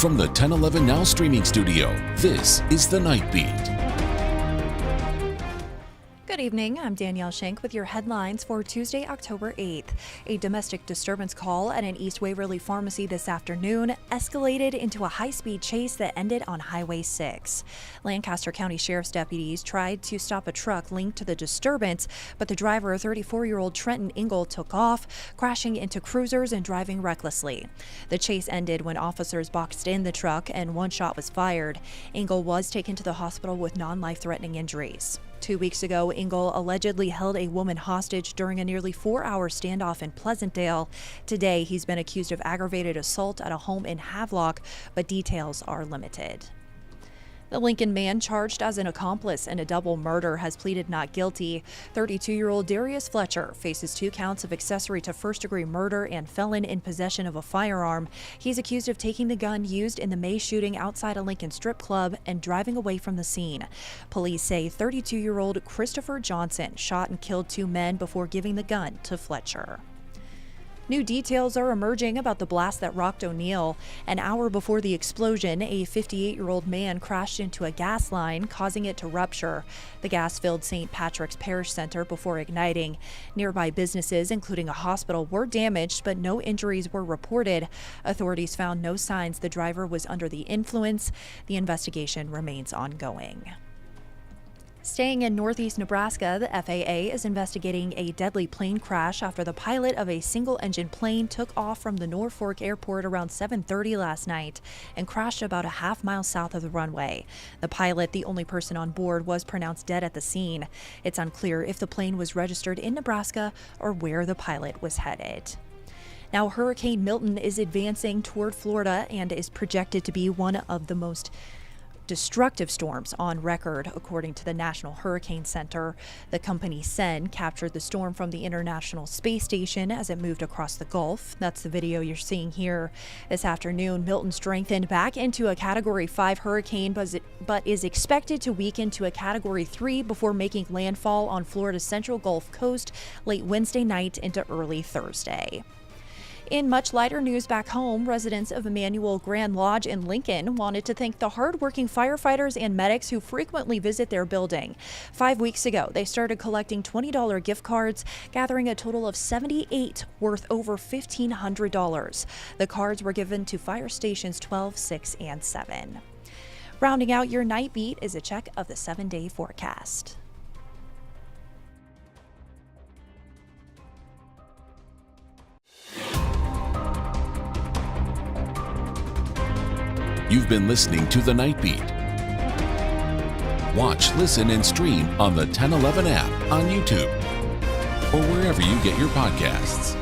From the 1011 Now streaming studio, this is The Night Beat. Good evening, I'm Danielle Shenk with your headlines for Tuesday, October 8th. A domestic disturbance call at an East Waverly pharmacy this afternoon escalated into a high-speed chase that ended on Highway 6. Lancaster County Sheriff's deputies tried to stop a truck linked to the disturbance, but the driver, 34-year-old Trenton Ingle, took off, crashing into cruisers and driving recklessly. The chase ended when officers boxed in the truck and one shot was fired. Ingle was taken to the hospital with non-life-threatening injuries. 2 weeks ago, Ingle allegedly held a woman hostage during a nearly 4-hour standoff in Pleasantdale. Today, he's been accused of aggravated assault at a home in Havelock, but details are limited. The Lincoln man charged as an accomplice in a double murder has pleaded not guilty. 32-year-old Darius Fletcher faces 2 counts of accessory to first-degree murder and felon in possession of a firearm. He's accused of taking the gun used in the May shooting outside a Lincoln strip club and driving away from the scene. Police say 32-year-old Christopher Johnson shot and killed 2 men before giving the gun to Fletcher. New details are emerging about the blast that rocked O'Neill. An hour before the explosion, a 58-year-old man crashed into a gas line, causing it to rupture. The gas filled St. Patrick's Parish Center before igniting. Nearby businesses, including a hospital, were damaged, but no injuries were reported. Authorities found no signs the driver was under the influence. The investigation remains ongoing. Staying in northeast Nebraska, the FAA is investigating a deadly plane crash after the pilot of a single-engine plane took off from the Norfolk airport around 7:30 last night and crashed about a half-mile south of the runway. The pilot, the only person on board, was pronounced dead at the scene. It's unclear if the plane was registered in Nebraska or where the pilot was headed. Now, Hurricane Milton is advancing toward Florida and is projected to be one of the most destructive storms on record, according to the National Hurricane Center. The company Shenk captured the storm from the International Space Station as it moved across the Gulf. That's the video you're seeing here. This afternoon, Milton strengthened back into a Category 5 hurricane, but is expected to weaken to a Category 3 before making landfall on Florida's central Gulf Coast late Wednesday night into early Thursday. In much lighter news back home, residents of Emmanuel Grand Lodge in Lincoln wanted to thank the hardworking firefighters and medics who frequently visit their building. 5 weeks ago, they started collecting $20 gift cards, gathering a total of 78 worth over $1,500. The cards were given to fire stations 12, 6, and 7. Rounding out your night beat is a check of the 7-day forecast. You've been listening to The Night Beat. Watch, listen, and stream on the 1011 app on YouTube or wherever you get your podcasts.